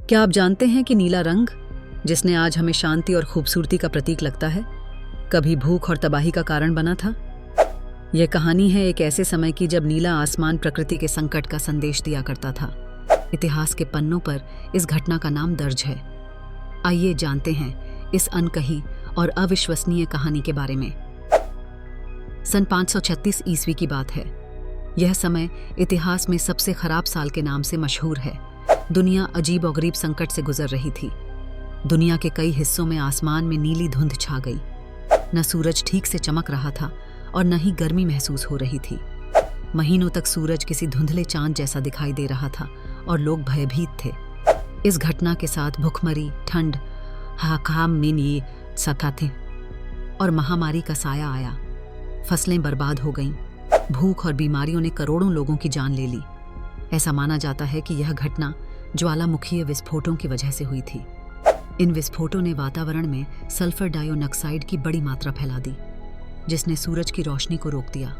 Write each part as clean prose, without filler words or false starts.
क्या आप जानते हैं कि नीला रंग, जिसने आज हमें शांति और खूबसूरती का प्रतीक लगता है, कभी भूख और तबाही का कारण बना था? यह कहानी है एक ऐसे समय की जब नीला आसमान प्रकृति के संकट का संदेश दिया करता था। इतिहास के पन्नों पर इस घटना का नाम दर्ज है। आइए जानते हैं इस अनकही और अविश्वसनीय कहानी के बारे में। सन 536 ईस्वी की बात है। यह समय इतिहास में सबसे खराब साल के नाम से मशहूर है। दुनिया अजीब और गरीब संकट से गुजर रही थी। दुनिया के कई हिस्सों में आसमान में नीली धुंध छा गई। न सूरज ठीक से चमक रहा था और न ही गर्मी महसूस हो रही थी। महीनों तक सूरज किसी धुंधले चांद जैसा दिखाई दे रहा था और लोग भयभीत थे। इस घटना के साथ भुखमरी, ठंड, हाहाकार में ये सता थे और महामारी का साया आया। फसलें बर्बाद हो गईं। भूख और बीमारियों ने करोड़ों लोगों की जान ले ली। ऐसा माना जाता है कि यह घटना ज्वालामुखीय विस्फोटों की वजह से हुई थी। इन विस्फोटों ने वातावरण में सल्फर डाइऑक्साइड की बड़ी मात्रा फैला दी, जिसने सूरज की रोशनी को रोक दिया।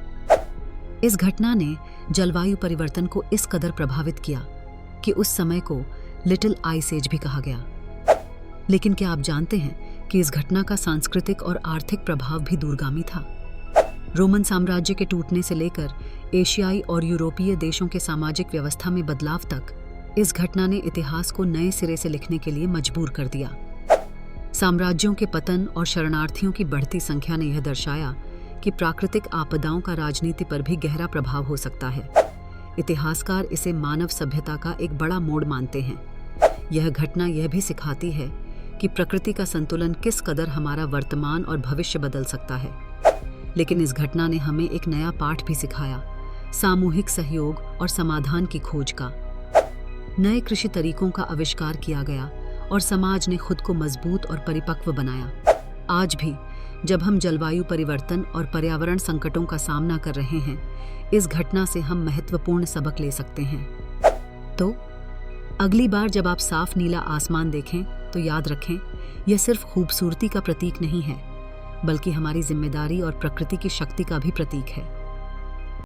इस घटना ने जलवायु परिवर्तन को इस कदर प्रभावित किया कि उस समय को लिटिल आइस एज भी कहा गया। लेकिन क्या आप जानते हैं कि इस घटना का सांस्कृतिक और आर्थिक प्रभाव भी दूरगामी था? रोमन साम्राज्य के टूटने से लेकर एशियाई और यूरोपीय देशों के सामाजिक व्यवस्था में बदलाव तक इस घटना ने इतिहास को नए सिरे से लिखने के लिए मजबूर कर दिया। साम्राज्यों के पतन और शरणार्थियों की बढ़ती संख्या ने यह दर्शाया कि प्राकृतिक आपदाओं का राजनीति पर भी गहरा प्रभाव हो सकता है। इतिहासकार इसे मानव सभ्यता का एक बड़ा मोड़ मानते हैं। यह घटना यह भी सिखाती है कि प्रकृति का संतुलन किस कदर हमारा वर्तमान और भविष्य बदल सकता है। लेकिन इस घटना ने हमें एक नया पाठ भी सिखाया, सामूहिक सहयोग और समाधान की खोज का। नए कृषि तरीकों का आविष्कार किया गया और समाज ने खुद को मजबूत और परिपक्व बनाया। आज भी जब हम जलवायु परिवर्तन और पर्यावरण संकटों का सामना कर रहे हैं, इस घटना से हम महत्वपूर्ण सबक ले सकते हैं। तो अगली बार जब आप साफ नीला आसमान देखें तो याद रखें, यह सिर्फ खूबसूरती का प्रतीक नहीं है, बल्कि हमारी जिम्मेदारी और प्रकृति की शक्ति का भी प्रतीक है।